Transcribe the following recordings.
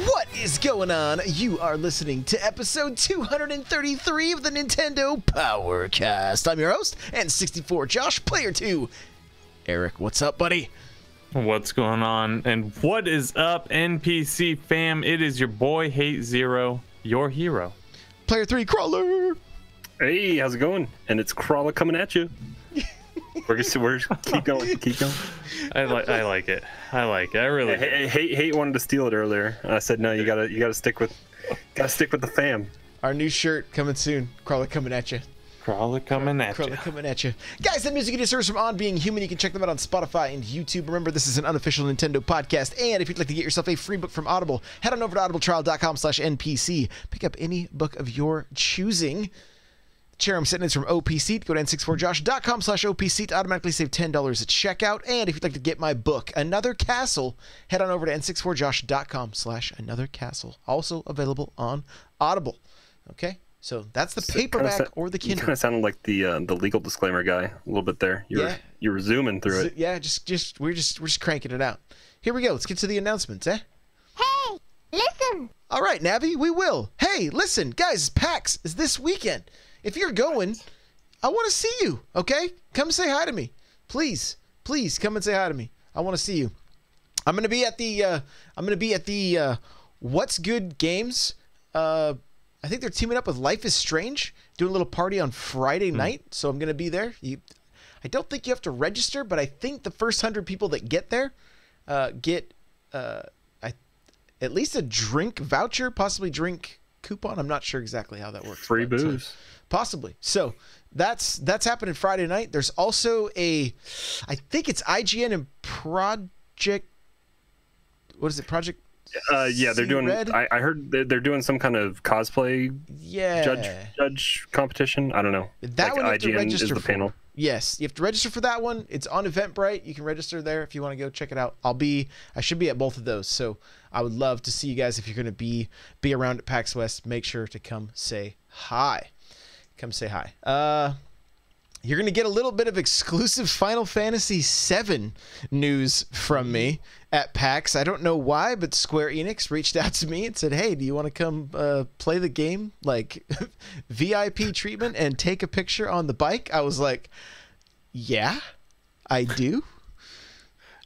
What is going on? You are listening to episode 233 of the Nintendo Powercast. I'm your host, N64 Josh, player 2. Eric, what's up, buddy? What's going on? And what is up, NPC fam? It is your boy Hate Zero, your hero. Player 3, Crawler. Hey, how's it going? And it's Crawler coming at you. We're keep going. I like it. I really hate wanted to steal it earlier. I said no. You gotta stick with the fam. Our new shirt coming soon. Crawler coming at you. Crawler coming at you. Guys, that music you just heard is from On Being Human. You can check them out on Spotify and YouTube. Remember, this is an unofficial Nintendo podcast. And if you'd like to get yourself a free book from Audible, head on over to audibletrial.com/NPC. Pick up any book of your choosing. Chair I'm sitting in is from OPC. Go to n64josh.com/OPC to automatically save $10 at checkout. And if you'd like to get my book, Another Castle, head on over to n64josh.com/anothercastle. Also available on Audible. Okay? So that's the paperback or the Kindle. You kind of sounded like the legal disclaimer guy a little bit there. You were zooming through it. Yeah, we're just cranking it out. Here we go. Let's get to the announcements, eh? Hey, listen. All right, Navi, we will. Hey, listen, guys, PAX is this weekend. If you're going, I want to see you, okay? Come say hi to me. Please come and say hi to me. I want to see you. I'm going to be at the What's Good Games. I think they're teaming up with Life is Strange, doing a little party on Friday night, so I'm going to be there. I don't think you have to register, but I think the first 100 people that get there get at least a drink voucher, possibly drink coupon. I'm not sure exactly how that works. Free booze. Possibly. So that's happening Friday night. There's also I think it's IGN and Project. What is it? Project. Yeah, they're doing. I heard they're doing some kind of cosplay. Yeah. Judge competition. I don't know. That one you have to register is the for. panel. Yes, you have to register for that one. It's on Eventbrite. You can register there if you want to go check it out. I should be at both of those, so I would love to see you guys if you're going to be around at PAX West. Make sure to come say hi. Come say hi. You're going to get a little bit of exclusive Final Fantasy VII news from me at PAX. I don't know why, but Square Enix reached out to me and said, hey, do you want to come play the game, like VIP treatment and take a picture on the bike? I was like, yeah, I do.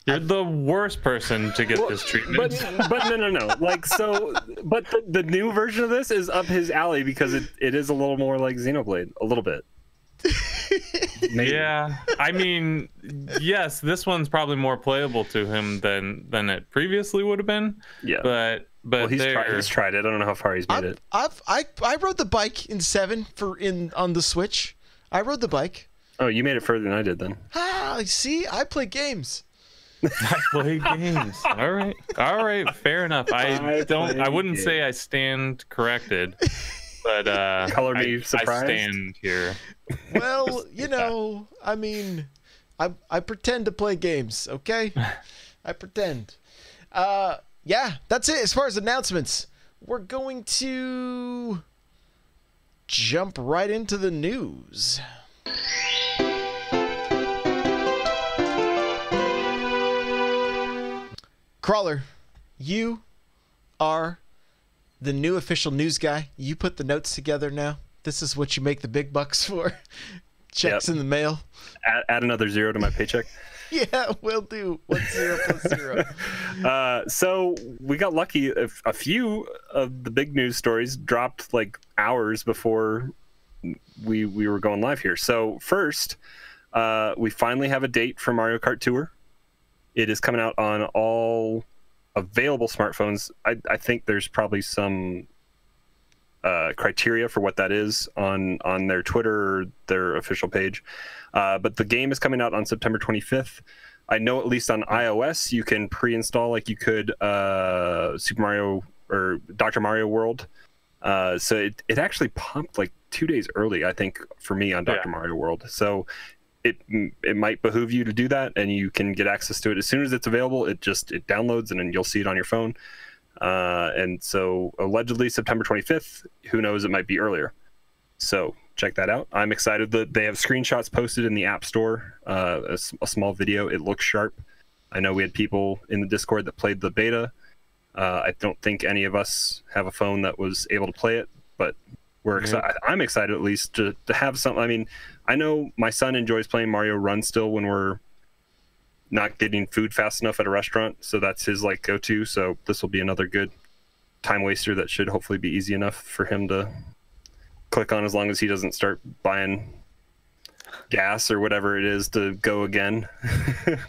You're the worst person to get this treatment. But no. Like, so, but the new version of this is up his alley because it is a little more like Xenoblade, a little bit. Maybe. Yeah, I mean, yes, this one's probably more playable to him than it previously would have been. Yeah, but well, he's tried it. I don't know how far he's made it. I rode the bike in 7 on the Switch. I rode the bike. Oh, you made it further than I did then. See, I play games. I play games. All right, fair enough. I wouldn't say I stand corrected, but color me surprised. I stand here. Well, I mean, I pretend to play games, okay? I pretend. Yeah, that's it as far as announcements. We're going to jump right into the news. Crawler, you are the new official news guy. You put the notes together now. This is what you make the big bucks for. Checks in the mail. Add another 0 to my paycheck. Yeah, will do. 1 0 plus 0. So we got lucky. A few of the big news stories dropped like hours before we were going live here. So first, we finally have a date for Mario Kart Tour. It is coming out on all available smartphones. I think there's probably some criteria for what that is on their Twitter or their official page. But the game is coming out on September 25th. I know at least on iOS you can pre-install like you could Super Mario or Dr. Mario World. So it actually pumped like 2 days early, I think, for me on Dr. Mario World. So it might behoove you to do that, and you can get access to it as soon as it's available. It downloads, and then you'll see it on your phone. And so allegedly September 25th, who knows, it might be earlier. So check that out. I'm excited that they have screenshots posted in the App Store, a small video. It looks sharp. I know we had people in the Discord that played the beta. I don't think any of us have a phone that was able to play it, but we're excited. I'm excited at least to have some. I mean, I know my son enjoys playing Mario Run still when we're not getting food fast enough at a restaurant, so that's his like go-to. So this will be another good time waster that should hopefully be easy enough for him to click on, as long as he doesn't start buying gas or whatever it is to go again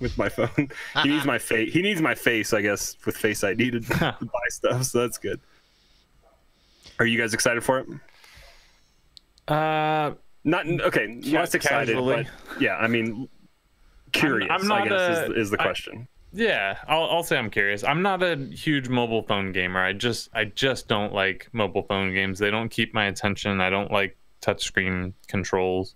with my phone. He needs my face. He needs my face, I guess, with Face ID to buy stuff. So that's good. Are you guys excited for it? Not okay. Less excited, casually. but yeah. I mean, curious. I'm not I guess is the question. Yeah, I'll say I'm curious. I'm not a huge mobile phone gamer. I just don't like mobile phone games. They don't keep my attention. I don't like touchscreen controls.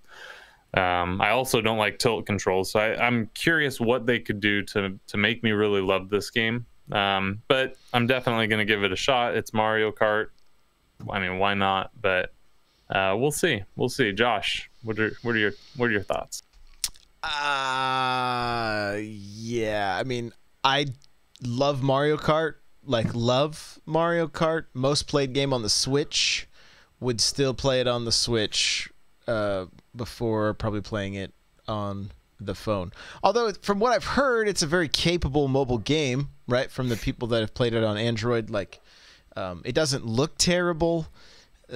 I also don't like tilt controls. So I'm curious what they could do to make me really love this game. But I'm definitely going to give it a shot. It's Mario Kart. I mean, why not? But we'll see. We'll see. Josh, what are your thoughts? Yeah. I mean, I love Mario Kart. Like, love Mario Kart. Most played game on the Switch. Would still play it on the Switch before probably playing it on the phone. Although, from what I've heard, it's a very capable mobile game, right? From the people that have played it on Android. Like, it doesn't look terrible.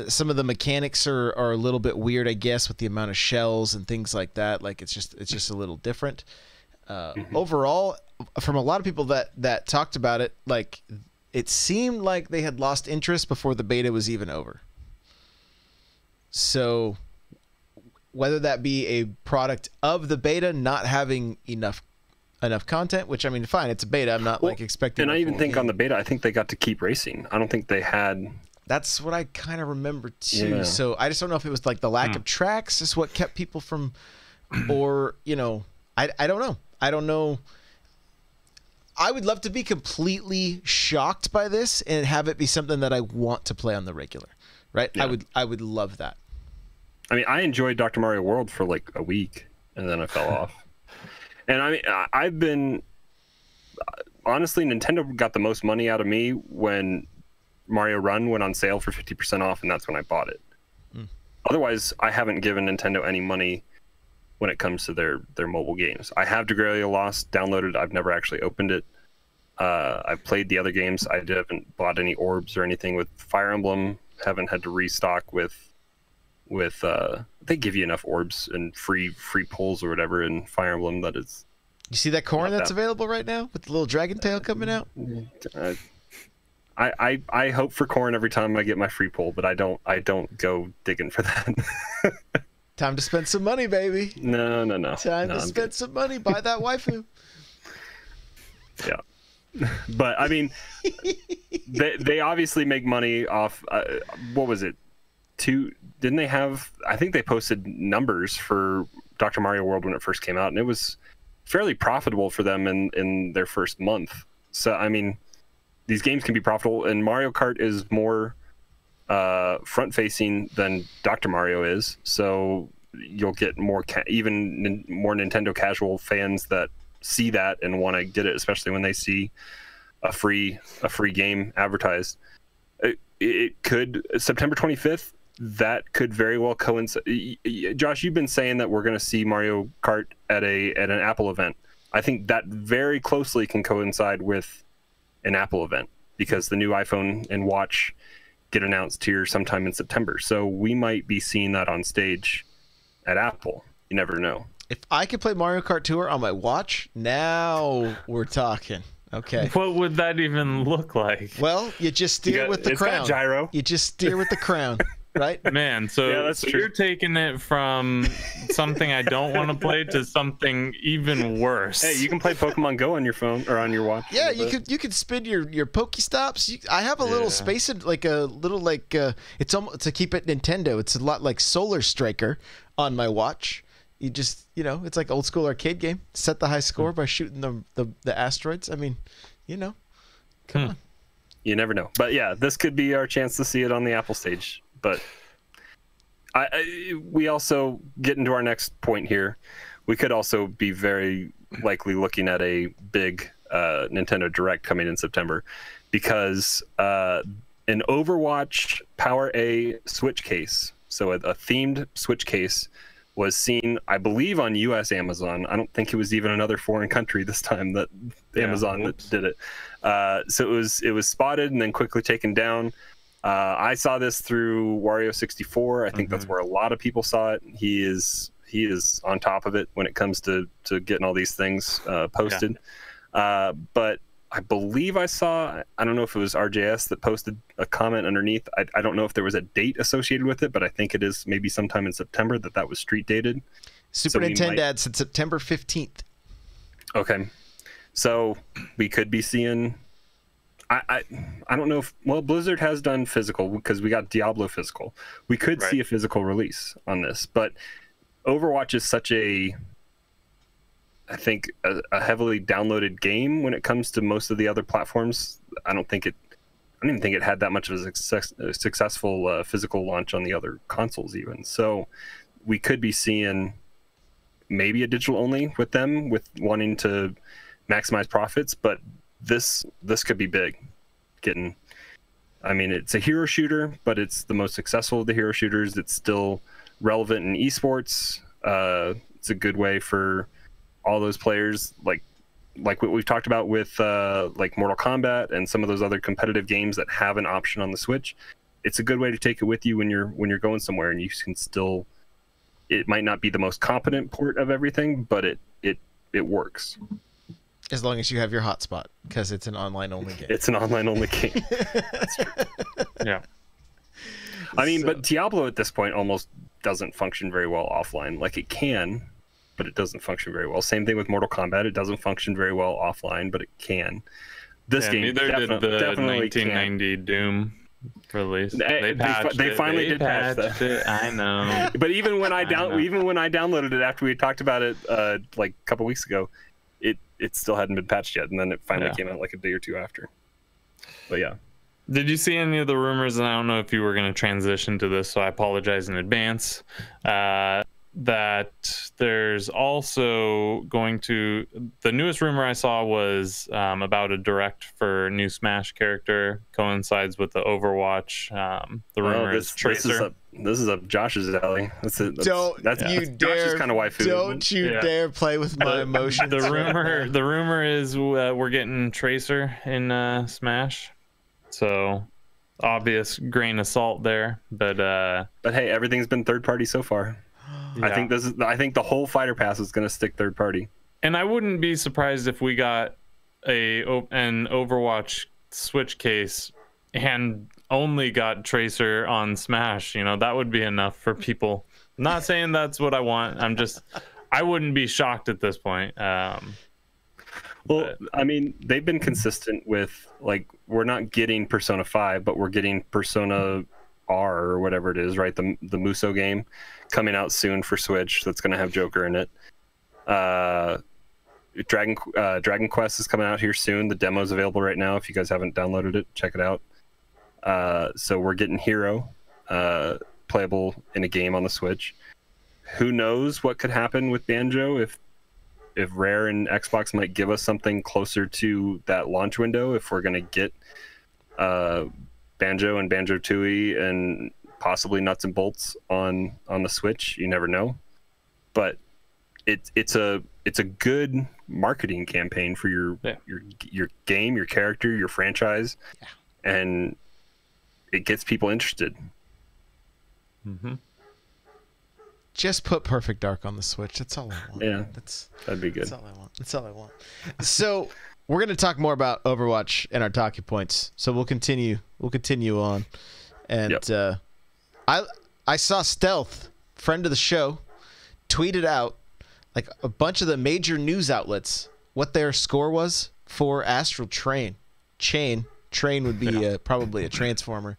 Some of the mechanics are a little bit weird, I guess, with the amount of shells and things like that. Like, it's just a little different. Overall, from a lot of people that talked about it, like, it seemed like they had lost interest before the beta was even over. So whether that be a product of the beta not having enough content, which, I mean, fine, it's a beta. I'm not like expecting. And I even think game. on the beta, I think they got to keep racing. I don't think they had. That's what I kind of remember too. Yeah. So I just don't know if it was like the lack of tracks is what kept people from, or, you know, I don't know. I don't know. I would love to be completely shocked by this and have it be something that I want to play on the regular, right? Yeah. I would love that. I mean, I enjoyed Dr. Mario World for like a week, and then I fell off. And I mean, I've been honestly, Nintendo got the most money out of me when Mario Run went on sale for 50% off, and that's when I bought it. Otherwise, I haven't given Nintendo any money when it comes to their mobile games. I have Degralia Lost downloaded. I've never actually opened it. I've played the other games. I haven't bought any orbs or anything with Fire Emblem. Haven't had to restock with they give you enough orbs and free pulls or whatever in Fire Emblem that is. You see that corn that's available right now with the little dragon tail coming out? I hope for corn every time I get my free pull, but I don't go digging for that. Time to spend some money, baby. No. Time to spend some money. Buy that waifu. Yeah. But I mean, they obviously make money off. What was it? Didn't they have? I think they posted numbers for Dr. Mario World when it first came out, and it was fairly profitable for them in their first month. So I mean, these games can be profitable, and Mario Kart is more front-facing than Dr. Mario is. So you'll get more more Nintendo casual fans that see that and want to get it, especially when they see a free game advertised. It could September 25th. That could very well coincide. Josh, you've been saying that we're going to see Mario Kart at an Apple event. I think that very closely can coincide with an Apple event because the new iPhone and Watch get announced here sometime in September. So we might be seeing that on stage at Apple. You never know. If I could play Mario Kart Tour on my Watch, now we're talking. Okay. What would that even look like? Well, you just steer with the crown. It's got gyro. You just steer with the crown, right? Man, so, Yeah, that's true. You're taking it from something I don't want to play to something even worse. Hey, you can play Pokemon Go on your phone or on your watch. Yeah, you could spin your Pokestops. I have a little space in it's almost to keep it Nintendo. It's a lot like Solar Striker on my watch. You just, it's like old school arcade game. Set the high score by shooting the asteroids. I mean, come on. You never know. But yeah, this could be our chance to see it on the Apple stage. But we also get into our next point here. We could also be very likely looking at a big Nintendo Direct coming in September, because an Overwatch Power A Switch case, so a themed Switch case, was seen, I believe, on U.S. Amazon. I don't think it was even another foreign country this time that Amazon that did it. So it was spotted and then quickly taken down. I saw this through Wario64. I think that's where a lot of people saw it. He is on top of it when it comes to getting all these things posted. But I believe I saw, I don't know if it was RJS that posted a comment underneath. I don't know if there was a date associated with it, but I think it is maybe sometime in September that was street dated. Super Nintendo Dad said September 15th. Okay. So we could be seeing, I don't know if, well, Blizzard has done physical because we got Diablo physical. We could see a physical release on this, but Overwatch is such I think a heavily downloaded game when it comes to most of the other platforms. I don't even think it had that much of a successful physical launch on the other consoles even. So we could be seeing maybe a digital only with them, with wanting to maximize profits, but this could be big. It's a hero shooter, but it's the most successful of the hero shooters. It's still relevant in esports. It's a good way for all those players, like what we've talked about with like Mortal Kombat and some of those other competitive games that have an option on the Switch. It's a good way to take it with you when you're going somewhere, and you can still. It might not be the most competent port of everything, but it works. As long as you have your hotspot, because it's an online only game. It's an online only game. That's true. Yeah. I mean, but Diablo at this point almost doesn't function very well offline. Like, it can, but it doesn't function very well. Same thing with Mortal Kombat. It doesn't function very well offline, but it can. This game neither did the definitely 1990 can. Doom release. They finally did patch that. I know. But even when I downloaded it after we talked about it like a couple weeks ago, it still hadn't been patched yet, and then it finally came out like a day or two after. But yeah. Did you see any of the rumors? And I don't know if you were going to transition to this, so I apologize in advance. That there's also going to, the newest rumor I saw was about a direct for new Smash character, coincides with the Overwatch. The rumor is Tracer. This is up Josh's alley. That's you dare kind of waifu. Don't you dare play with my emotions. The rumor is we're getting Tracer in Smash. So obvious grain of salt there, but hey, everything's been third party so far. Yeah. I think the whole fighter pass is going to stick third party. And I wouldn't be surprised if we got an Overwatch Switch case and only got Tracer on Smash. That would be enough for people. I'm not saying that's what I want. I wouldn't be shocked at this point. Well, I mean, they've been consistent with, like, we're not getting Persona 5, but we're getting Persona R or whatever it is, right? The Muso game coming out soon for Switch. That's going to have Joker in it. Dragon Quest is coming out here soon. The demo's available right now. If you guys haven't downloaded it, check it out. So we're getting Hero playable in a game on the Switch. Who knows what could happen with Banjo if Rare and Xbox might give us something closer to that launch window, if we're going to get Banjo and Banjo-Tooie and possibly Nuts and Bolts on the Switch. You never know. But it's a good marketing campaign for your game, your character, your franchise, and it gets people interested. Mm-hmm. Just put Perfect Dark on the Switch. That's all I want. Yeah, that'd be good. That's all I want. So we're going to talk more about Overwatch and our talking points. So we'll continue on. And I saw Stealth, friend of the show, tweeted out like a bunch of the major news outlets what their score was for Astral Train. Train would be probably a transformer.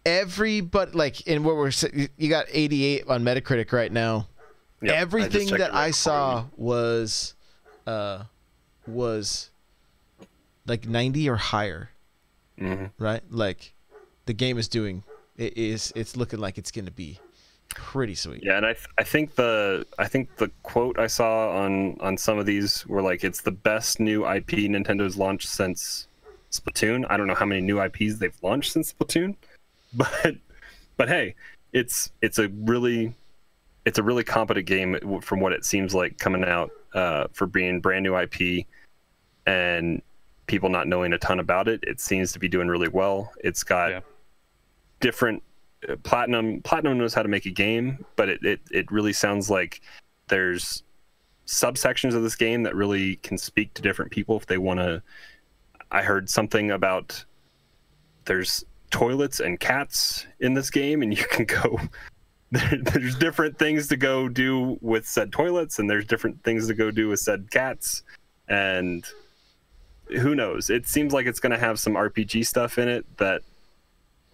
Everybody, like, in what you got 88 on Metacritic right now. Yep, everything that I saw was like 90 or higher. Mm-hmm. Right? Like, the game is doing, it's looking like it's going to be Pretty sweet. Yeah, and I think the quote I saw on some of these were like, it's the best new IP Nintendo's launched since Splatoon. I don't know how many new IPs they've launched since Splatoon, but hey, it's a really competent game from what it seems like coming out for being brand new IP and people not knowing a ton about it. It seems to be doing really well. It's got different Platinum knows how to make a game, but it really sounds like there's subsections of this game that really can speak to different people if they want to. I heard something about there's toilets and cats in this game, and you can go there's different things to go do with said toilets, and there's different things to go do with said cats, and who knows. It seems like it's going to have some RPG stuff in it that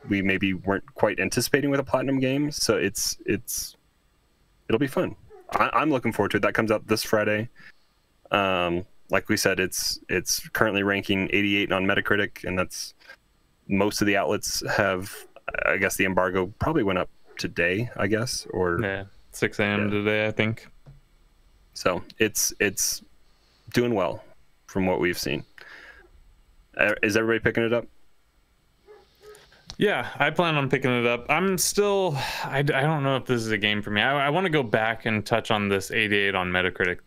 we maybe weren't quite anticipating with a Platinum game, so it'll be fun. I'm looking forward to it. That comes out this Friday. Like we said, it's currently ranking 88 on Metacritic, and that's most of the outlets have. I guess the embargo probably went up today, I guess, or 6 a.m. today, I think. So it's doing well from what we've seen. Is everybody picking it up? Yeah, I plan on picking it up. I'm still, I don't know if this is a game for me. I want to go back and touch on this 88 on Metacritic.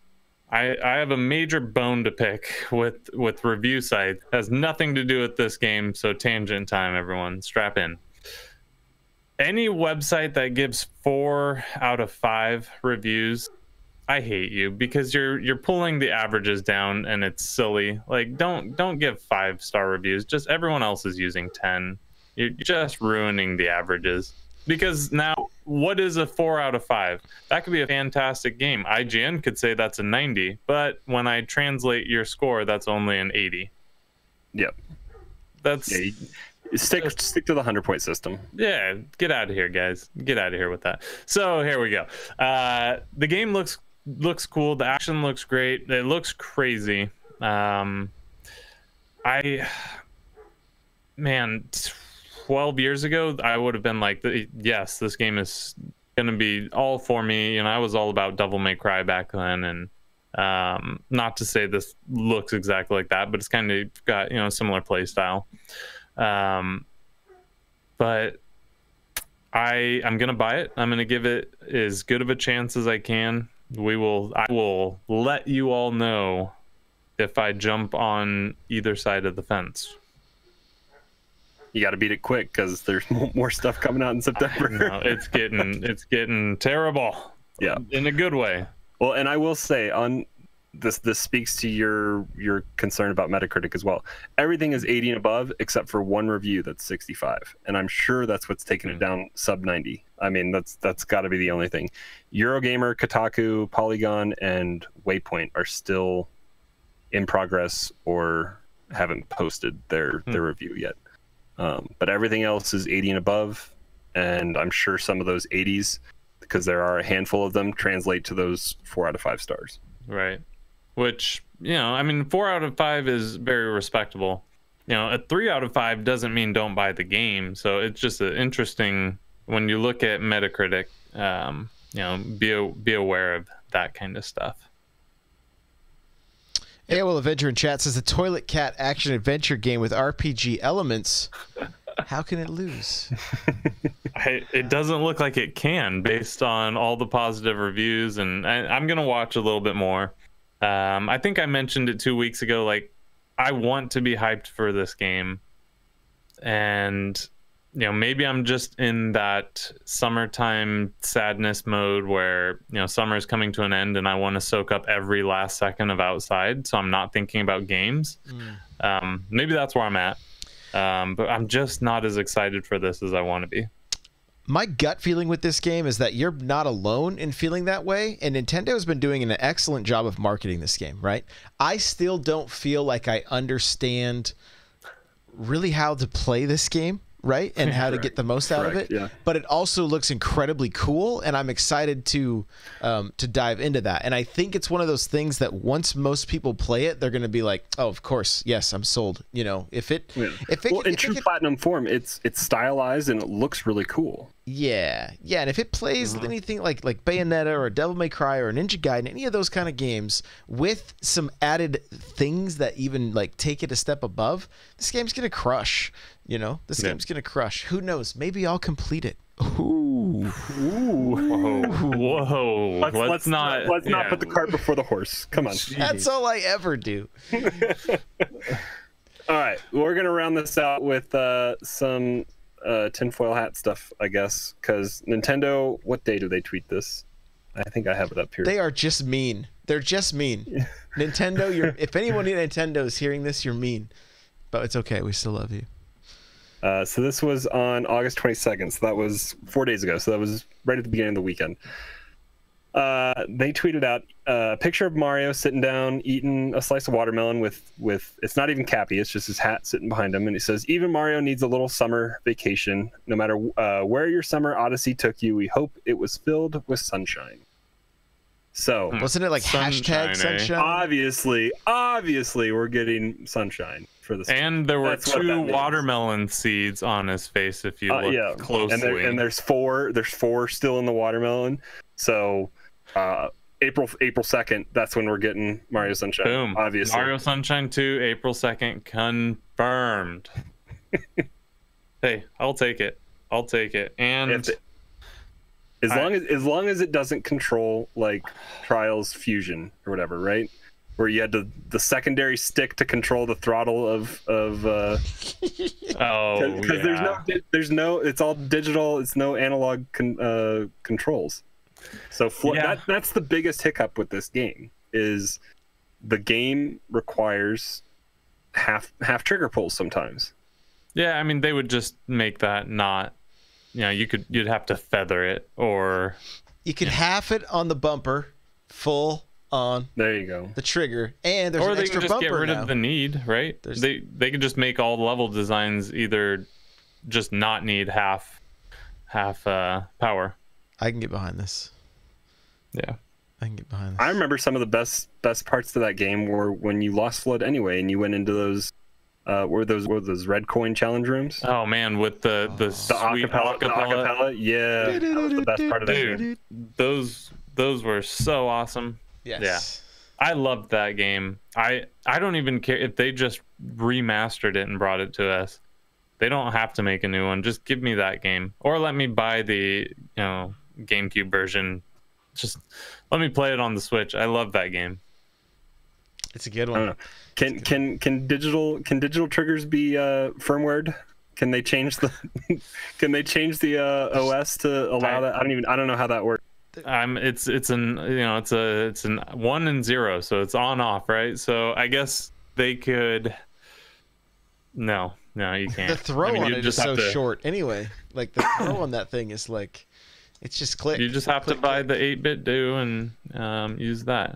I have a major bone to pick with review sites. It has nothing to do with this game, so tangent time, everyone. Strap in. Any website that gives 4 out of 5 reviews, I hate you, because you're pulling the averages down, and it's silly. Like, don't give 5-star reviews. Just everyone else is using 10. You're just ruining the averages. Because now, what is a 4 out of 5? That could be a fantastic game. IGN could say that's a 90, but when I translate your score, that's only an 80. Yep. That's stick to the 100-point system. Yeah, get out of here, guys. Get out of here with that. So here we go. The game looks cool. The action looks great. It looks crazy. Man, 12 years ago, I would have been like, yes, this game is going to be all for me. You know, I was all about Devil May Cry back then. And not to say this looks exactly like that, but it's kind of got, you know, similar play style. But I'm going to buy it. I'm going to give it as good of a chance as I can. I will let you all know if I jump on either side of the fence. You got to beat it quick because there's more stuff coming out in September. No, it's getting terrible. Yeah, in a good way. Well, and I will say on this speaks to your concern about Metacritic as well. Everything is 80 and above except for one review that's 65, and I'm sure that's what's taking it down sub 90. I mean, that's got to be the only thing. Eurogamer, Kotaku, Polygon, and Waypoint are still in progress or haven't posted their review yet. But everything else is 80 and above, and I'm sure some of those 80s, because there are a handful of them, translate to those 4 out of 5 stars. Right. Which, you know, I mean, 4 out of 5 is very respectable. You know, a 3 out of 5 doesn't mean don't buy the game. So it's just interesting when you look at Metacritic. You know, be aware of that kind of stuff. AOL Adventure in chat says the Toilet Cat action adventure game with RPG elements. How can it lose? It doesn't look like it can, based on all the positive reviews, and I'm gonna watch a little bit more. I think I mentioned it 2 weeks ago. Like, I want to be hyped for this game, and you know, maybe I'm just in that summertime sadness mode where, you know, summer's coming to an end and I want to soak up every last second of outside, so I'm not thinking about games. Maybe that's where I'm at, but I'm just not as excited for this as I want to be. My gut feeling with this game is that you're not alone in feeling that way, and Nintendo has been doing an excellent job of marketing this game, right? I still don't feel like I understand really how to play this game, right? And how to get the most out of it. Yeah. But it also looks incredibly cool, and I'm excited to dive into that. And I think it's one of those things that once most people play it, they're going to be like, "Oh, of course, yes, I'm sold." You know, if it in true Platinum form, it's stylized and it looks really cool. Yeah, and if it plays anything like Bayonetta or Devil May Cry or Ninja Gaiden, any of those kind of games with some added things that even like take it a step above, this game's gonna crush. You know, this game's gonna crush. Who knows? Maybe I'll complete it. Ooh. Whoa. Let's not put the cart before the horse. Come on. That's all I ever do. All right, we're gonna round this out with some tinfoil hat stuff, I guess, because Nintendo. What day do they tweet this? I think I have it up here. They are just mean. They're just mean. Nintendo, if anyone in Nintendo is hearing this, you're mean, but it's okay. We still love you. So this was on August 22nd. So that was 4 days ago. So that was right at the beginning of the weekend. They tweeted out a picture of Mario sitting down, eating a slice of watermelon with it's not even Cappy, it's just his hat sitting behind him. And he says, even Mario needs a little summer vacation. No matter where your summer odyssey took you, we hope it was filled with sunshine. So wasn't it like hashtag sunshine? Obviously, we're getting sunshine for this. And there were 2 watermelon seeds on his face if you look closely. And there's four still in the watermelon. So April 2nd, that's when we're getting Mario Sunshine. Boom. Obviously. Mario Sunshine 2, April 2nd, confirmed. Hey, I'll take it. And as long as it doesn't control like Trials Fusion or whatever, right? Where you had the secondary stick to control the throttle of because there's no it's all digital, it's no analog controls. So that's the biggest hiccup with this game is the game requires half trigger pulls sometimes. Yeah, I mean they would just make that not, you'd have to feather it, or you could half it on the bumper, full on there you go the trigger, and there's an extra bumper. Or they can just get rid of the need, right? They can just make all level designs either just not need half power. I can get behind this. Yeah, I can get behind this. I remember some of the best parts of that game were when you lost flood anyway, and you went into those were those red coin challenge rooms. Oh man, with the sweet acapella. Yeah, that was the best part of that game. Those were so awesome. Yes. Yeah, I loved that game. I don't even care if they just remastered it and brought it to us. They don't have to make a new one. Just give me that game, or let me buy the GameCube version. Just let me play it on the Switch. I love that game. It's a good one. Can digital triggers be firmwared? Can they change the OS to allow that? I don't know how that works. It's an 1 and 0, so it's on off, right? So I guess they could. No, you can't. The throw on it is so short anyway. Like the throw on that thing is like, it's just click. You just have to buy the 8-bit do and use that.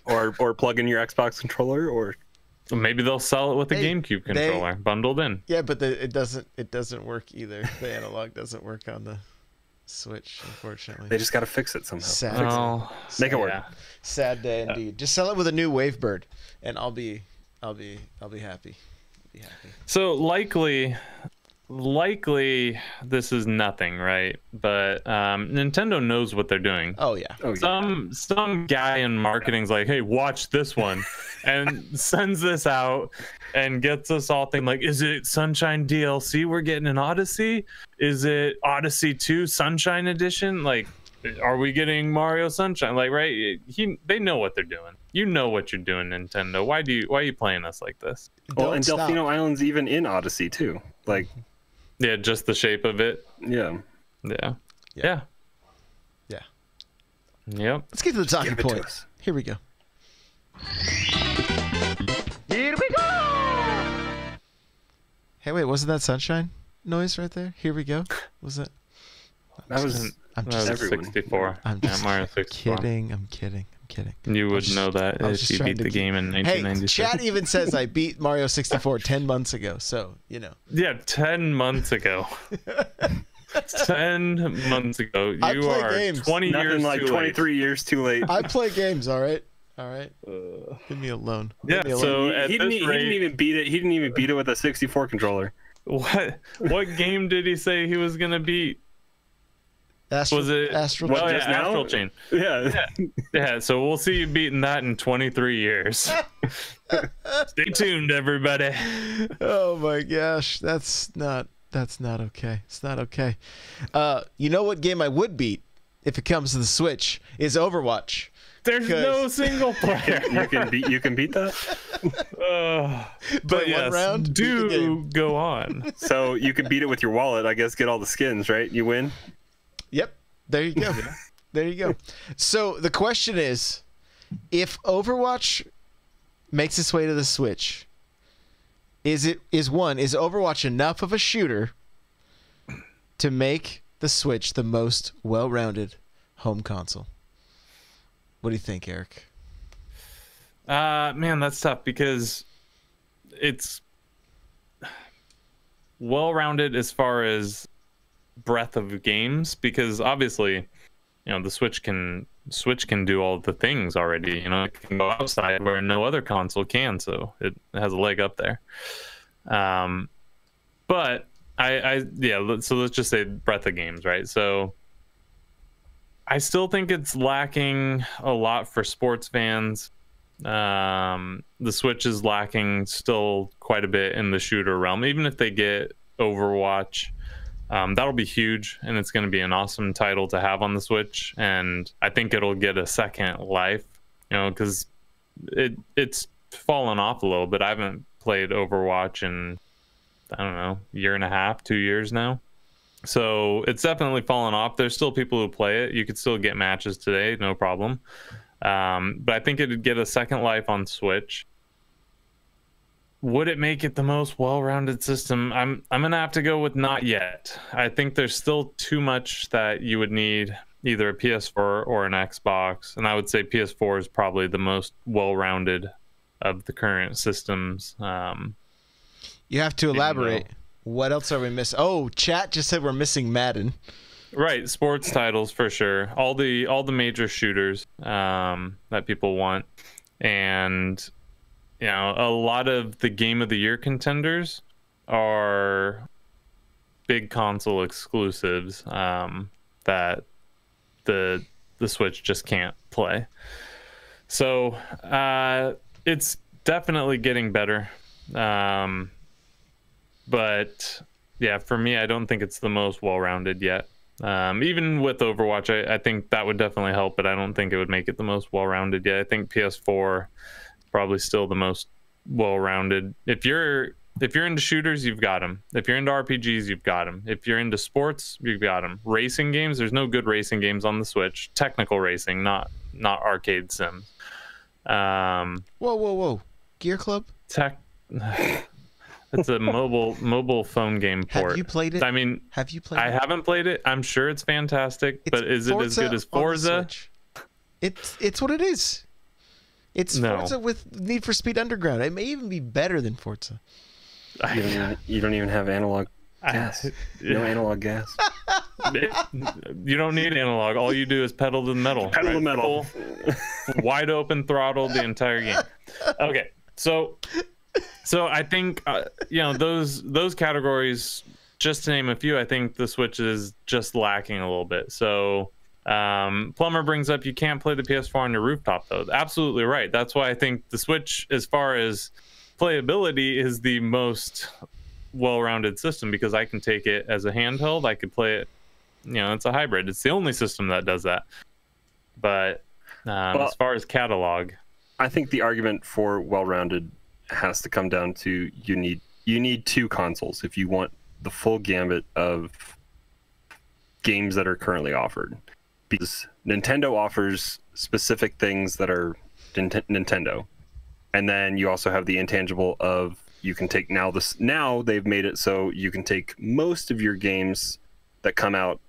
Or plug in your Xbox controller, or so maybe they'll sell it with a GameCube controller bundled in. Yeah, but it doesn't work either. The analog doesn't work on the Switch, unfortunately. They just got to fix it somehow. Sad. Make it work. Yeah. Sad day indeed. Just sell it with a new Wavebird, and I'll be happy. So likely this is nothing, right? But Nintendo knows what they're doing. Oh yeah. Some guy in marketing's like, hey, watch this one, and sends this out and gets us all thinking like, is it Sunshine DLC we're getting an Odyssey? Is it Odyssey 2 Sunshine Edition? Like, are we getting Mario Sunshine? Like, right? They know what they're doing. You know what you're doing, Nintendo. Why are you playing us like this? Well, and Delfino Island's even in Odyssey too. Like, yeah, just the shape of it. Yeah. Yep. Let's get to the talking point. Here we go. Here we go! Hey, wait, wasn't that Sunshine noise right there? Here we go. Was it? That was everyone. 64. I'm just Mario 64. kidding. I'm kidding. You would know that if you beat the game in 1996. Hey, chat even says I beat Mario 64 10 months ago, so, Yeah, 10 months ago. 10 months ago. You are games. 20 Nothing years like too 23 late. years too late. I play games, all right? Leave me alone. Yeah, so he didn't even beat it. He didn't even beat it with a 64 controller. What game did he say he was gonna beat? Was it Astral? What, Oh yeah, just now? Astral Chain. Yeah. Yeah, so we'll see you beating that in 23 years. Stay tuned, everybody. Oh my gosh, that's not okay. It's not okay. You know what game I would beat if it comes to the Switch is Overwatch. There's no single player. You can beat that. But one round, beat the do game. go on. So you can beat it with your wallet, I guess. Get all the skins, right? You win. Yep. There you go. There you go. So the question is, if Overwatch makes its way to the Switch, is Overwatch enough of a shooter to make the Switch the most well-rounded home console? What do you think, Eric? Man, that's tough because it's well-rounded as far as breadth of games, because obviously, the Switch can do all the things already. It can go outside where no other console can, so it has a leg up there. But so let's just say breadth of games, right? So I still think it's lacking a lot for sports fans. The Switch is lacking still quite a bit in the shooter realm. Even if they get Overwatch, that'll be huge, and it's going to be an awesome title to have on the Switch. And I think it'll get a second life, because it's fallen off a little bit. I haven't played Overwatch in, I don't know, year and a half, 2 years now. So it's definitely fallen off. There's still people who play it. You could still get matches today, no problem. But I think it'd get a second life on Switch. Would it make it the most well-rounded system? I'm gonna have to go with not yet. I think there's still too much that you would need either a PS4 or an Xbox, and I would say PS4 is probably the most well-rounded of the current systems. You have to elaborate. What else are we missing? Oh, chat just said we're missing Madden. Right, sports titles for sure. All the major shooters that people want, and a lot of the Game of the Year contenders are big console exclusives that the Switch just can't play. So it's definitely getting better. But yeah, for me, I don't think it's the most well-rounded yet. Even with Overwatch, I think that would definitely help, but I don't think it would make it the most well-rounded yet. I think PS4 is probably still the most well-rounded. If you're into shooters, you've got them. If you're into RPGs, you've got them. If you're into sports, you've got them. Racing games, there's no good racing games on the Switch. Technical racing, not arcade sims. Whoa. Gear Club? It's a mobile phone game port. Have you played it? I mean, have you played I haven't played it. I'm sure it's fantastic, but is it as good as Forza? It's what it is. It's No. Forza with Need for Speed Underground. It may even be better than Forza. You don't even have analog gas. No analog gas. You don't need analog. All you do is pedal to the metal. Pedal to the metal. Wide open throttle the entire game. Okay, so I think those categories, just to name a few, I think the Switch is just lacking a little bit. So Plumber brings up you can't play the PS4 on your rooftop, though. Absolutely right. That's why I think the Switch, as far as playability, is the most well-rounded system, because I can take it as a handheld. I could play it, it's a hybrid. It's the only system that does that. But as far as catalog, I think the argument for well-rounded has to come down to you need two consoles if you want the full gambit of games that are currently offered, because Nintendo offers specific things that are Nintendo, and then you also have the intangible of you can take now they've made it so you can take most of your games that come out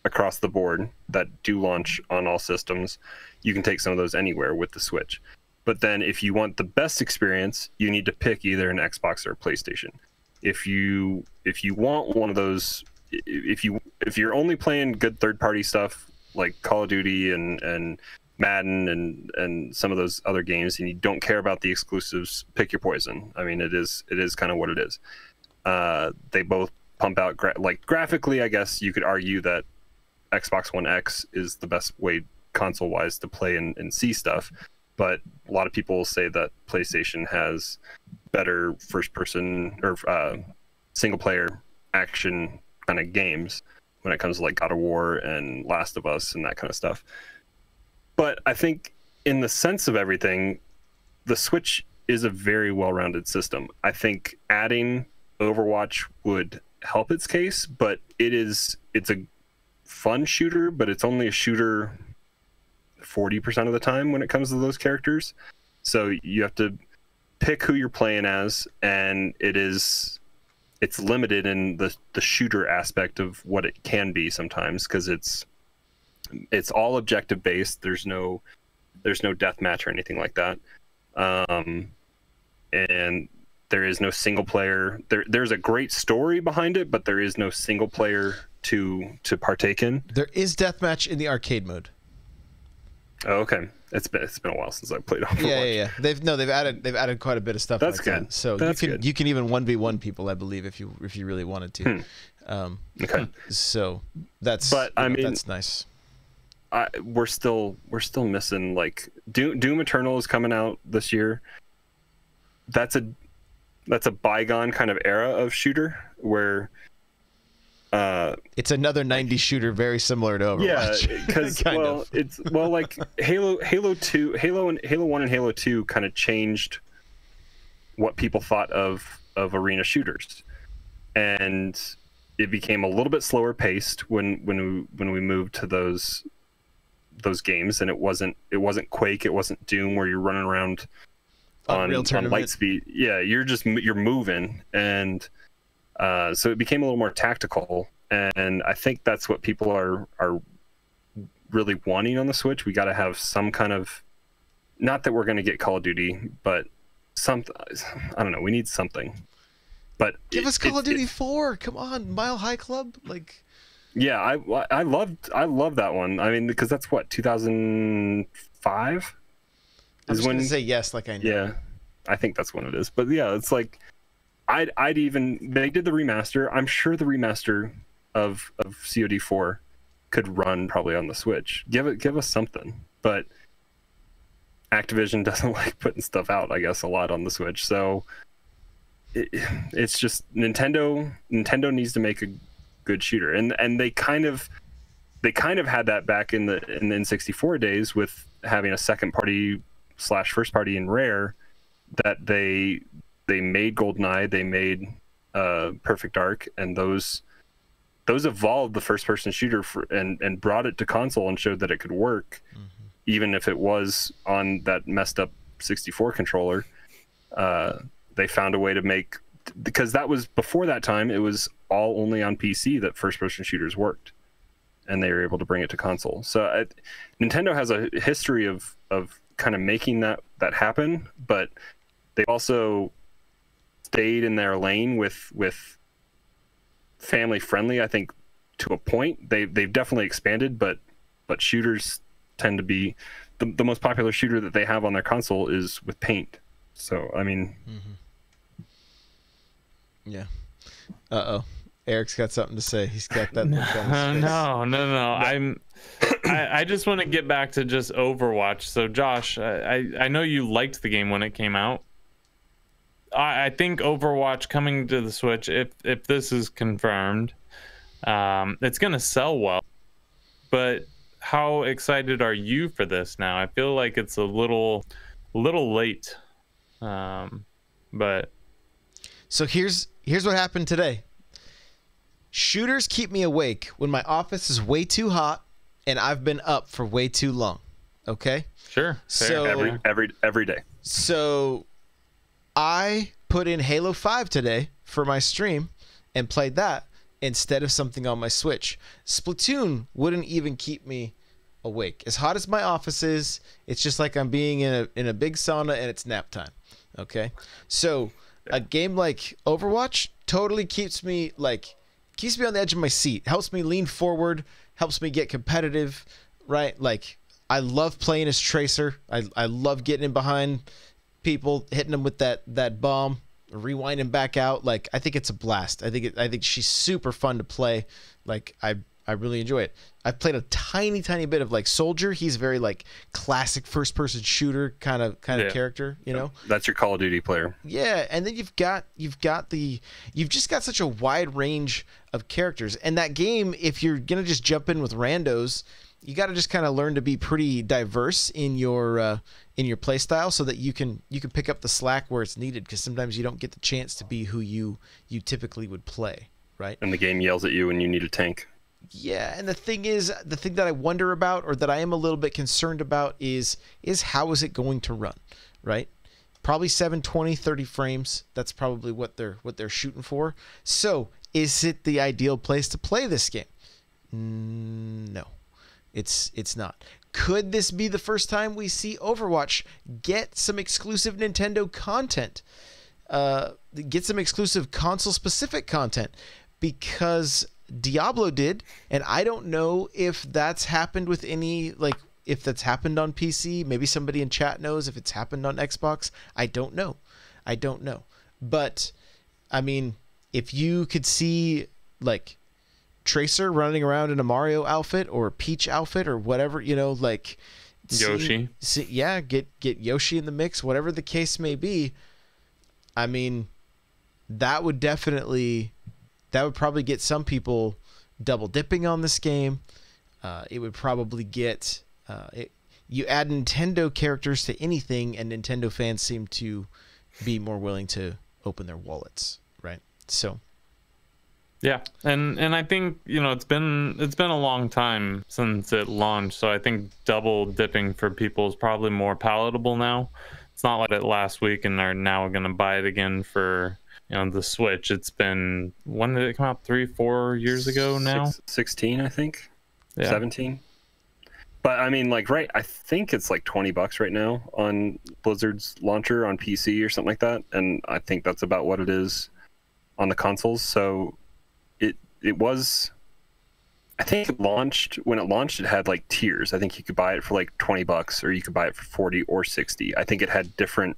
across the board that do launch on all systems. You can take some of those anywhere with the Switch. But then if you want the best experience, you need to pick either an Xbox or a PlayStation. If you want one of those, if you're only playing good third-party stuff like Call of Duty and Madden and some of those other games, and you don't care about the exclusives, pick your poison. I mean, it is kind of what it is. They both pump out graphically. I guess you could argue that Xbox One X is the best way console-wise to play and see stuff, but a lot of people say that PlayStation has better first-person or single-player action kind of games when it comes to like God of War and Last of Us and that kind of stuff. But I think in the sense of everything, the Switch is a very well-rounded system. I think adding Overwatch would help its case, but it's a fun shooter, but it's only a shooter 40% of the time when it comes to those characters. So you have to pick who you're playing as, and it's limited in the shooter aspect of what it can be sometimes, because it's all objective based. There's no deathmatch or anything like that, and there is no single player. There's a great story behind it, but there is no single player to partake in. There is deathmatch in the arcade mode. Oh, okay. It's been a while since I played Overwatch. Yeah. They've added quite a bit of stuff. That's like good. That. So you can even 1v1 people, I believe, if you really wanted to. Okay. So that's that's nice. We're still missing, like, Doom Eternal is coming out this year. That's a bygone kind of era of shooter where it's another 90s shooter very similar to Overwatch. Yeah, because like Halo 1 and Halo 2 kind of changed what people thought of arena shooters, and it became a little bit slower paced when we moved to those games, and it wasn't Quake, it wasn't Doom where you're running around on light speed. Yeah, you're moving, and so it became a little more tactical, and I think that's what people are really wanting on the Switch. We got to have some kind of, not that we're going to get Call of Duty, but something. I don't know. We need something. But give us Call of Duty 4. Come on, Mile High Club. Like, yeah, I love that one. I mean, because that's what, 2005. I'm just gonna say yes, like I know. Yeah, I think that's when it is. But yeah, it's like I'd even, they did the remaster. I'm sure the remaster of COD 4 could run probably on the Switch. Give us something. But Activision doesn't like putting stuff out, I guess, a lot on the Switch. So it's just Nintendo needs to make a good shooter, and they kind of had that back in the N64 days with having a second party / first party in Rare, that they made GoldenEye, they made Perfect Dark, and those evolved the first person shooter and brought it to console and showed that it could work, even if it was on that messed up 64 controller. They found a way to make, because that was before that time, it was all only on PC that first person shooters worked, and they were able to bring it to console. So Nintendo has a history of kind of making that happen, but they also stayed in their lane with family friendly. I think to a point they've definitely expanded, but shooters tend to be the most popular shooter that they have on their console is with paint. So I mean, yeah. Eric's got something to say. He's got that look on his face. No. I just want to get back to just Overwatch. So Josh, I know you liked the game when it came out. I think Overwatch coming to the Switch, if this is confirmed, it's gonna sell well. But how excited are you for this now? I feel like it's a little late. But so here's what happened today. Shooters keep me awake when my office is way too hot and I've been up for way too long. Okay? Sure. So every day. So I put in Halo 5 today for my stream and played that instead of something on my Switch. Splatoon wouldn't even keep me awake. As hot as my office is, it's just like I'm being in a big sauna and it's nap time. Okay? So a game like Overwatch totally keeps me on the edge of my seat, helps me lean forward, helps me get competitive, right? Like, I love playing as Tracer. I love getting in behind people, hitting them with that bomb, rewinding back out. Like, I think it's a blast. I think she's super fun to play. Like, I really enjoy it. I've played a tiny bit of like Soldier. He's very like classic first person shooter kind of character, you know. That's your Call of Duty player. Yeah, and then you've just got such a wide range of characters. And that game, if you're gonna just jump in with randos, you got to just kind of learn to be pretty diverse in your play style, so that you can pick up the slack where it's needed, because sometimes you don't get the chance to be who you typically would play, right? And the game yells at you when you need a tank. Yeah, and the thing that I wonder about, or that I am a little bit concerned about, is how is it going to run, right? Probably 720, 30 frames. That's probably what they're shooting for. So, is it the ideal place to play this game? No. It's not. Could this be the first time we see Overwatch get some exclusive Nintendo content? Get some exclusive console-specific content? Because Diablo did, and I don't know if that's happened with any, like, if that's happened on PC. Maybe somebody in chat knows if it's happened on Xbox. I don't know. But, I mean, if you could see, like, Tracer running around in a Mario outfit or a Peach outfit or whatever, you know, like Yoshi. Get Yoshi in the mix, whatever the case may be. I mean, that would probably get some people double dipping on this game. It would probably get you add Nintendo characters to anything, and Nintendo fans seem to be more willing to open their wallets, right? So. Yeah, and I think, you know, it's been a long time since it launched, so I think double dipping for people is probably more palatable now. It's not like it last week and they're now going to buy it again for, you know, the Switch. It's been, when did it come out? 3-4 years ago now? 16, I think. Yeah. 17. But I mean, like, right, I think it's like $20 right now on Blizzard's launcher on PC or something like that, and I think that's about what it is on the consoles. So it was, I think when it launched, it had like tiers. I think you could buy it for like $20, or you could buy it for 40 or 60. I think it had different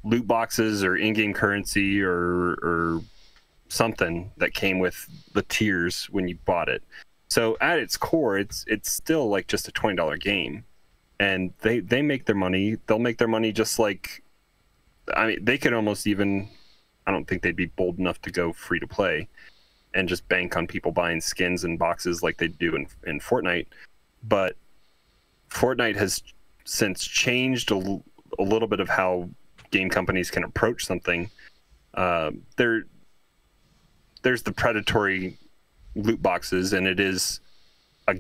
loot boxes or in-game currency or something that came with the tiers when you bought it. So at its core, it's still like just a $20 game, and they make their money. They'll make their money just like, I mean, they could almost even, I don't think they'd be bold enough to go free to play and just bank on people buying skins and boxes like they do in Fortnite. But Fortnite has since changed a little bit of how game companies can approach something. There's the predatory loot boxes, and it is a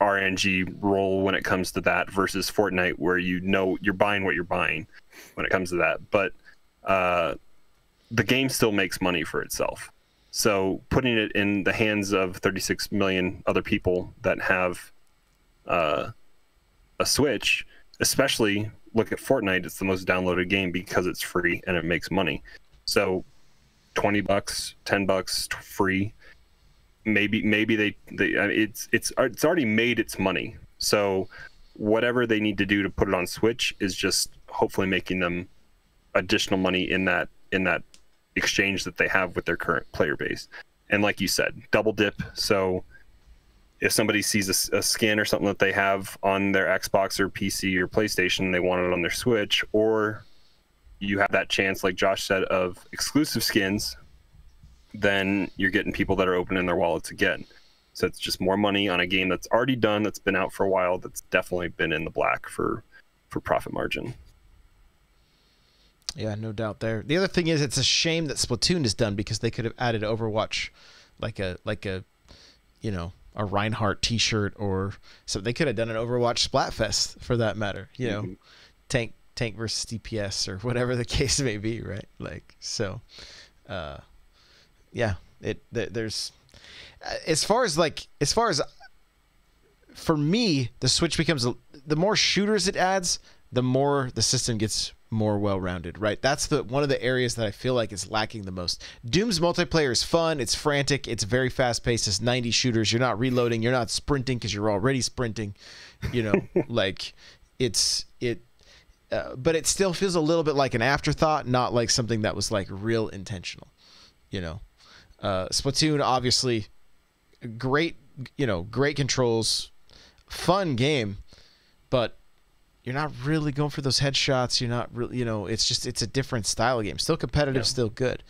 RNG role when it comes to that, versus Fortnite, where you know you're buying what you're buying when it comes to that. But the game still makes money for itself. So putting it in the hands of 36 million other people that have a Switch, especially look at Fortnite, it's the most downloaded game because it's free and it makes money. So $20, $10 free. Maybe it's already made its money. So whatever they need to do to put it on Switch is just hopefully making them additional money in that exchange that they have with their current player base. And like you said, double dip. So if somebody sees a skin or something that they have on their Xbox or PC or PlayStation, they want it on their Switch, or you have that chance, like Josh said, of exclusive skins, then you're getting people that are opening their wallets again. So it's just more money on a game that's already done, that's been out for a while, that's definitely been in the black for profit margin. Yeah, no doubt there. The other thing is, it's a shame that Splatoon is done, because they could have added Overwatch, like a you know, a Reinhardt T-shirt, or so they could have done an Overwatch Splatfest for that matter. You know, tank versus DPS or whatever the case may be, right? Like, so, yeah. There's as far as for me, the Switch becomes the more shooters it adds, the more the system gets more well-rounded, right? That's one of the areas that I feel like is lacking the most. Doom's multiplayer is fun, it's frantic, it's very fast-paced, it's 90 shooters, you're not reloading, you're not sprinting because you're already sprinting, you know, like but it still feels a little bit like an afterthought, not like something that was like real intentional. You know, Splatoon obviously great. You know, great controls, fun game, but you're not really going for those headshots. You're not really, you know, it's a different style of game. Still competitive, still good,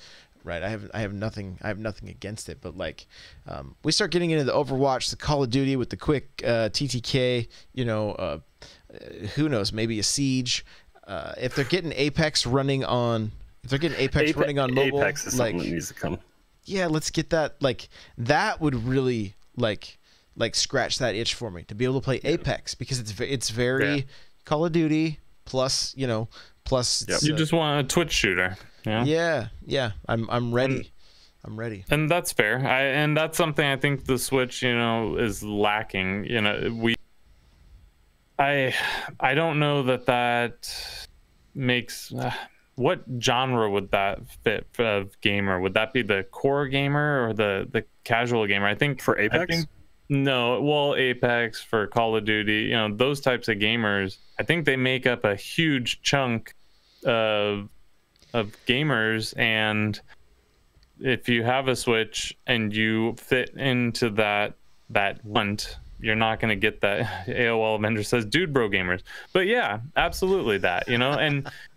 right? I have nothing against it, but like, we start getting into the Overwatch, the Call of Duty with the quick TTK. You know, who knows? Maybe a Siege. If they're getting Apex running on, running on mobile, Apex is something that needs to come. Yeah, let's get that. Like that would really like scratch that itch for me to be able to play Apex, because it's very Call of Duty plus, you know, plus you just want a Twitch shooter. Yeah, I'm ready. I'm ready. And that's fair. And that's something I think the Switch, you know, is lacking. You know, I don't know that makes what genre would that fit of gamer? Would that be the core gamer or the casual gamer? I think for Apex. No, well, Apex, for Call of Duty, you know, those types of gamers, I think they make up a huge chunk of gamers. And if you have a Switch and you fit into that want, you're not going to get that. AOL vendor says, dude, bro gamers. But yeah, absolutely that, you know,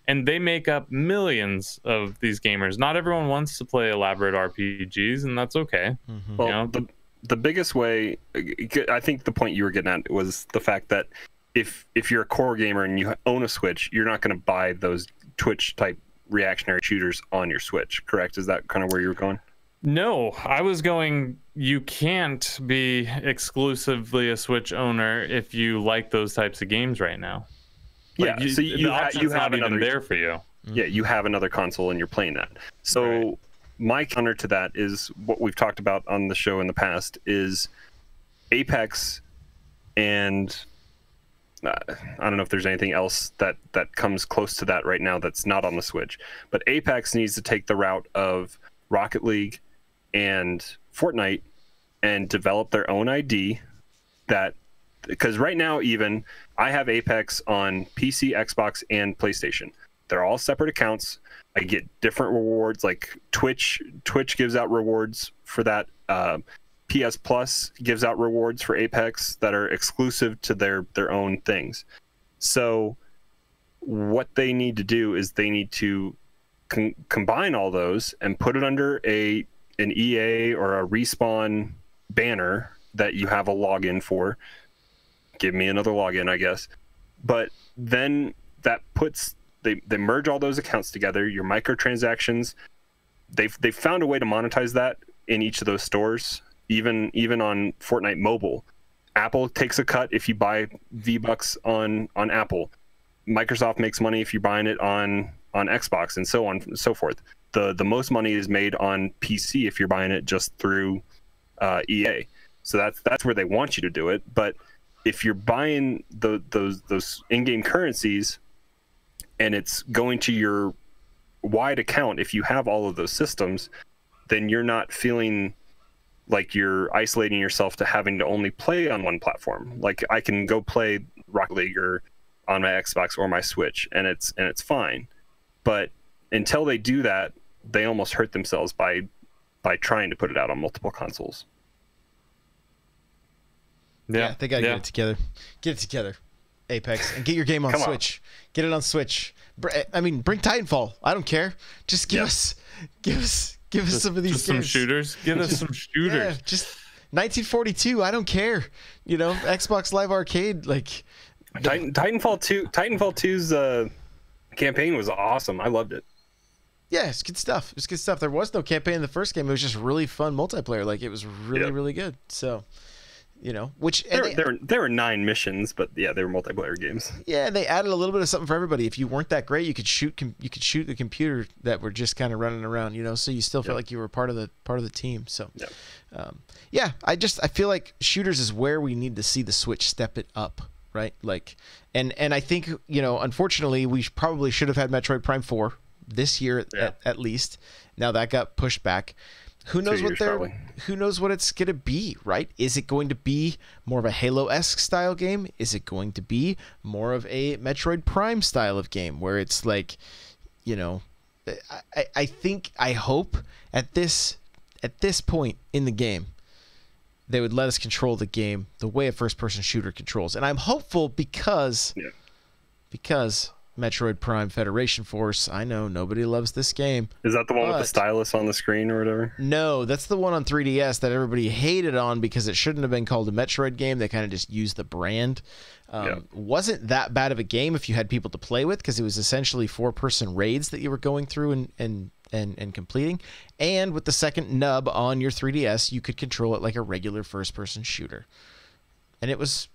and they make up millions of these gamers. Not everyone wants to play elaborate RPGs, and that's okay. Mm-hmm. Well, you know? the biggest way, I think the point you were getting at was the fact that if you're a core gamer and you own a Switch, you're not going to buy those Twitch type reactionary shooters on your Switch, correct? Is that kind of where you were going? No, I was going, you can't be exclusively a Switch owner if you like those types of games right now. Like, yeah, so you have even another there for you. Yeah, you have another console and you're playing that. So my counter to that is what we've talked about on the show in the past is Apex, and I don't know if there's anything else that comes close to that right now that's not on the Switch. But Apex needs to take the route of Rocket League and Fortnite and develop their own ID, that because right now even I have Apex on PC, Xbox, and PlayStation. They're all separate accounts. I get different rewards, like Twitch gives out rewards for that. PS Plus gives out rewards for Apex that are exclusive to their own things. So what they need to do is they need to combine all those and put it under an EA or a Respawn banner that you have a login for. Give me another login, I guess. But then that puts they merge all those accounts together. Your microtransactions, they've found a way to monetize that in each of those stores. Even on Fortnite Mobile, Apple takes a cut if you buy V-Bucks on Apple. Microsoft makes money if you're buying it on Xbox, and so on and so forth. The most money is made on PC if you're buying it just through EA. So that's where they want you to do it. But if you're buying those in-game currencies and it's going to your wide account, if you have all of those systems, then you're not feeling like you're isolating yourself to having to only play on one platform. Like I can go play Rocket League or on my Xbox or my Switch, and it's fine. But until they do that, they almost hurt themselves by trying to put it out on multiple consoles. Yeah, they gotta get it together. Get it together, Apex, and get your game on Switch. Get it on Switch. I mean, bring Titanfall. I don't care. Just give us some of these games. Some shooters. Give us some shooters. Yeah, just 1942. I don't care. You know, Xbox Live Arcade. Like Titanfall 2. Titanfall 2's campaign was awesome. I loved it. Yeah, it's good stuff. It's good stuff. There was no campaign in the first game. It was just really fun multiplayer. Like it was really good. So, you know, which there were 9 missions, but yeah, they were multiplayer games. Yeah, they added a little bit of something for everybody. If you weren't that great, you could shoot the computer that were just kind of running around, you know, so you still felt like you were part of the team. So, I feel like shooters is where we need to see the Switch step it up, right? Like, and I think, you know, unfortunately, we probably should have had Metroid Prime 4 this year at least. Now that got pushed back. Who knows 2 what years, they're probably. who knows what it's gonna be, right? Is it going to be more of a Halo-esque style game? Is it going to be more of a Metroid Prime style of game where it's like, you know, I hope at this point in the game they would let us control the game the way a first-person shooter controls, and I'm hopeful because Metroid Prime Federation Force. I know nobody loves this game. Is that the one with the but- stylus on the screen or whatever? No, that's the one on 3DS that everybody hated on because it shouldn't have been called a Metroid game. They kind of just used the brand. Wasn't that bad of a game if you had people to play with because it was essentially 4-person raids that you were going through and completing. And with the second nub on your 3DS, you could control it like a regular first-person shooter. And it was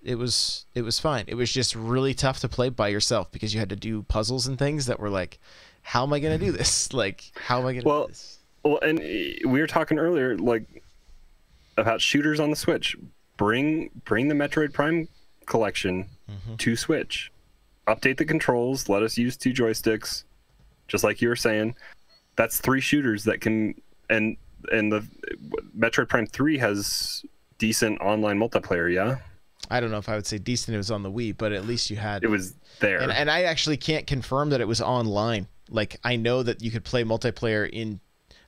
fine. It was just really tough to play by yourself because you had to do puzzles and things that were like, how am I going to do this? Like, how am I going to do this? Well, and we were talking earlier, like, about shooters on the Switch. Bring the Metroid Prime collection to Switch. Update the controls. Let us use 2 joysticks, just like you were saying. That's 3 shooters that can, and the Metroid Prime 3 has decent online multiplayer. Yeah. I don't know if I would say decent. It was on the Wii, but at least you had It was there. And I actually can't confirm that it was online. Like, I know that you could play multiplayer in,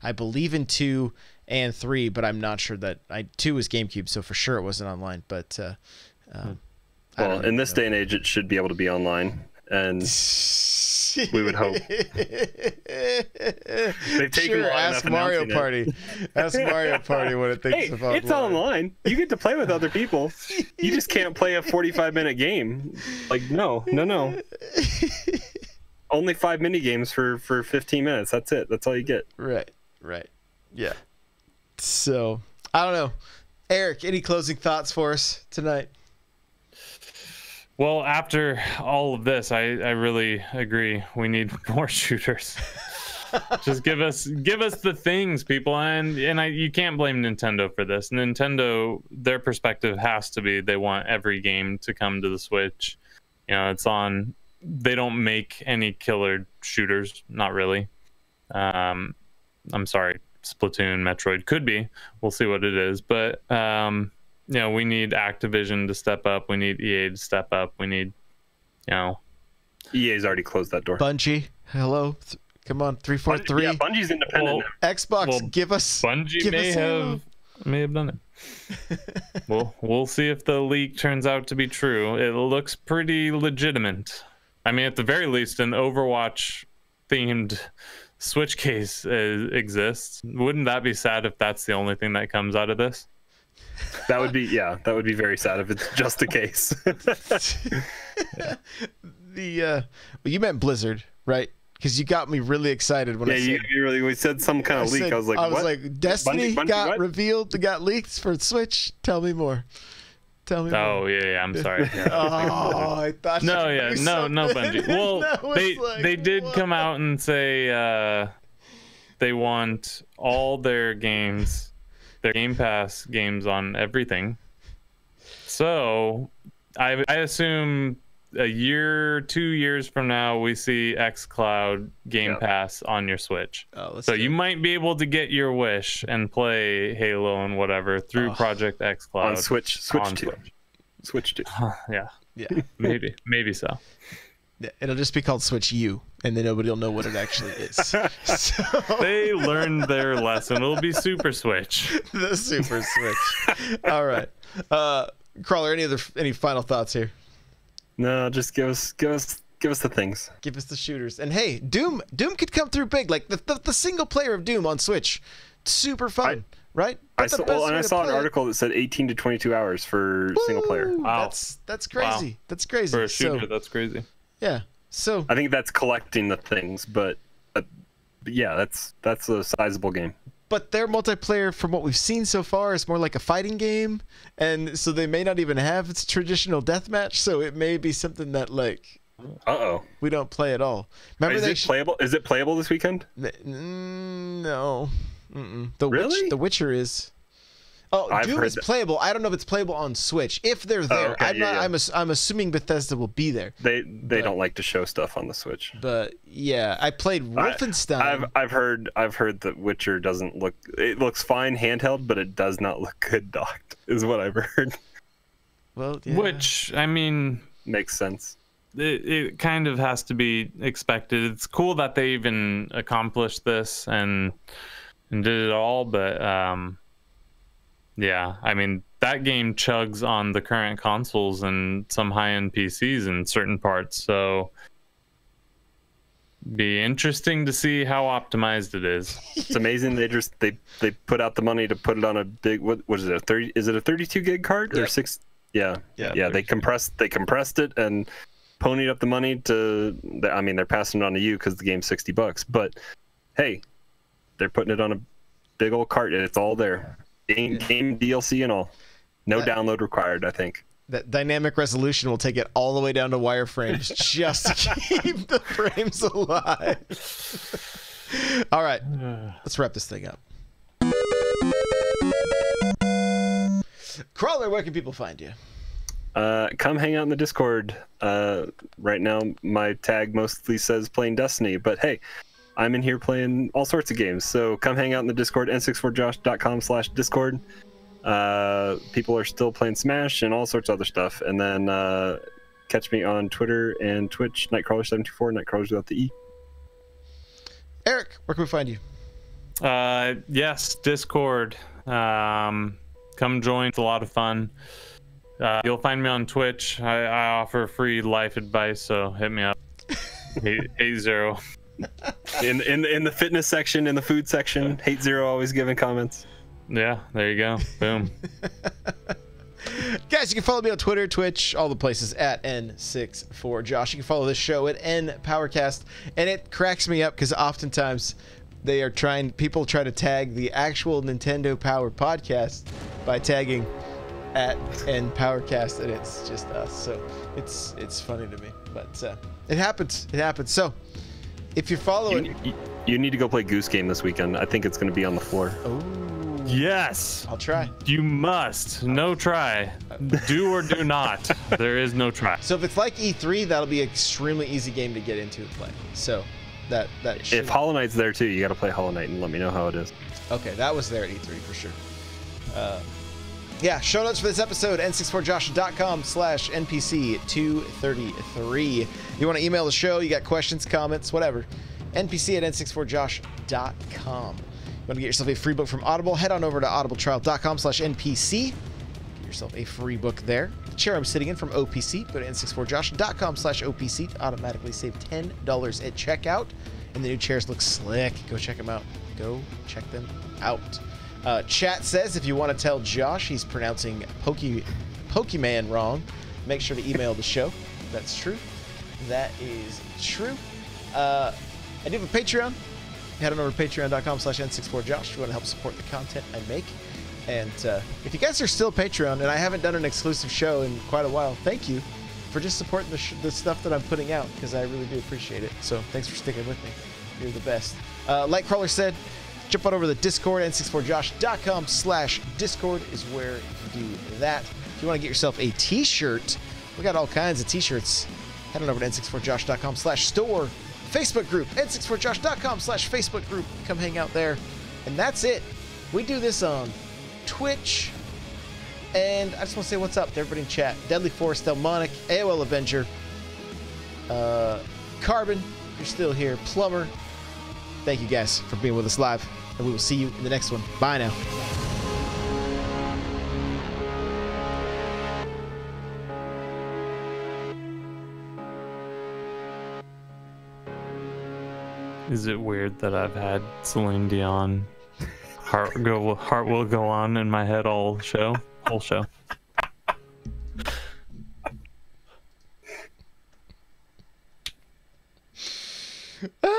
I believe in 2 and 3, but I'm not sure that 2 was GameCube, so for sure it wasn't online. But well, in this day and age, it should be able to be online, and we would hope. They've taken sure, long ask enough Mario announcing it. Party. Ask Mario Party what it thinks Hey, of online. it's online. You get to play with other people. You just can't play a 45-minute game. Like, no. Only 5 mini games for 15 minutes. That's it. That's all you get. Right. Yeah. So, I don't know. Eric, any closing thoughts for us tonight? Well, after all of this, I really agree. We need more shooters. Just give us the things, people, and you can't blame Nintendo for this. Nintendo, their perspective has to be they want every game to come to the Switch. You know, it's on. They don't make any killer shooters, not really. I'm sorry, Splatoon, Metroid could be. We'll see what it is, but you know, we need Activision to step up. We need EA to step up. We need, you know, EA's already closed that door. Bungie, hello. Come on, 343. Yeah, Bungie's independent. Xbox, give us. Bungie may have done it. We'll see if the leak turns out to be true. It looks pretty legitimate. I mean, at the very least, an Overwatch themed Switch case exists. Wouldn't that be sad if that's the only thing that comes out of this? That would be very sad if it's just a case. Well, you meant Blizzard, right? Because you got me really excited when I said. We said some kind of leak. I was like, what? Destiny Bungie got what? revealed, got leaked for Switch. Tell me more. More. Oh yeah, I'm sorry. Yeah. Oh, I thought. No, Bungie. Well, they did come out and say they want all their games, their Game Pass games on everything. So I assume a year, 2 years from now, we see xCloud Game Pass on your Switch. So you might be able to get your wish and play Halo and whatever through Project xCloud on Switch 2. Switch 2. Yeah. Yeah. Maybe so. Yeah, it'll just be called Switch U, and then nobody will know what it actually is. So, they learned their lesson. It'll be Super Switch. The Super Switch. All right, Crawler. Any final thoughts here? No, just give us the things. Give us the shooters. And hey, Doom could come through big. Like the single player of Doom on Switch, super fun, right? I saw an article that said 18 to 22 hours for single player. Wow. That's crazy. Wow. That's crazy. For a shooter, that's crazy. Yeah. So I think that's collecting the things, but yeah, that's a sizable game. But their multiplayer, from what we've seen so far, is more like a fighting game, and so they may not even have its traditional deathmatch. So it may be something that like, we don't play at all. Remember, is it playable? Is it playable this weekend? No. Really? The Witcher is. Oh, I've Doom heard is that- playable. I don't know if it's playable on Switch. If they're there, okay, yeah. I'm assuming Bethesda will be there. They don't like to show stuff on the Switch. But yeah, I played Wolfenstein. I've heard that Witcher doesn't look. It looks fine handheld, but it does not look good docked. Is what I've heard. Well, yeah. Which, I mean, Makes sense. it kind of has to be expected. It's cool that they even accomplished this and did it all, but yeah, I mean, that game chugs on the current consoles and some high-end PCs in certain parts, so be interesting to see how optimized it is. It's amazing they put out the money to put it on a big, what is it, a 30, is it a 32 gig card or Yep. 6? Yeah. Yeah, They compressed it and ponied up the money to, I mean, they're passing it on to you because the game's $60, but hey, they're putting it on a big old cart and it's all there. Game DLC and all. No download required, I think. That dynamic resolution will take it all the way down to wireframes just to keep the frames alive. All right, let's wrap this thing up. Crawler, where can people find you? Come hang out in the Discord. Right now, my tag mostly says playing Destiny, but hey, I'm in here playing all sorts of games. So come hang out in the Discord, n64josh.com/discord. People are still playing Smash and all sorts of other stuff. And then catch me on Twitter and Twitch, Nightcrawler724, Nightcrawlers without the E. Eric, where can we find you? Yes, Discord. Come join. It's a lot of fun. You'll find me on Twitch. I offer free life advice, so hit me up. 80. In the fitness section, in the food section, Hate Zero always giving comments. Yeah, there you go. Boom. Guys, you can follow me on Twitter, Twitch, all the places at N64Josh. You can follow this show at NPowercast, and it cracks me up because oftentimes people try to tag the actual Nintendo Power podcast by tagging at NPowercast, and it's just us. So it's funny to me, but it happens. It happens. So if you're following, You need to go play Goose Game this weekend. I think it's going to be on the floor. oh, Yes. I'll try. You must. No try. Do or do not. There is no try. So if it's like E3, that'll be an extremely easy game to get into and play. So that should... If Hollow Knight's there too, you got to play Hollow Knight and let me know how it is. Okay, that was there at E3 for sure. Yeah, show notes for this episode, n64josh.com/npc233. You want to email the show, you got questions, comments, whatever, npc@n64josh.com. You want to get yourself a free book from Audible, head on over to audibletrial.com/npc. Get yourself a free book there. The chair I'm sitting in from OPC, go to n64josh.com/OPC to automatically save $10 at checkout. And the new chairs look slick. Go check them out. Go check them out. Chat says if you want to tell Josh he's pronouncing Pokemon wrong, make sure to email the show. That's true. That is true. I do have a Patreon. Head on over to patreon.com/n64josh if you want to help support the content I make. And if you guys are still Patreon, and I haven't done an exclusive show in quite a while, thank you for just supporting the stuff that I'm putting out, because I really do appreciate it. So thanks for sticking with me. You're the best. Like Crawler said, jump on over to the Discord, n64josh.com/discord is where you do that. If you want to get yourself a t-shirt, we got all kinds of t-shirts. Head on over to n64josh.com/store. Facebook group, n64josh.com/Facebook group. Come hang out there. And that's it. We do this on Twitch. And I just want to say what's up to everybody in chat. Deadly Force, Delmonic, AOL Avenger, Carbon, you're still here, Plumber. Thank you guys for being with us live. And we will see you in the next one. Bye now. Is it weird that I've had Celine Dion Heart Will Go On in my head whole show? Ah!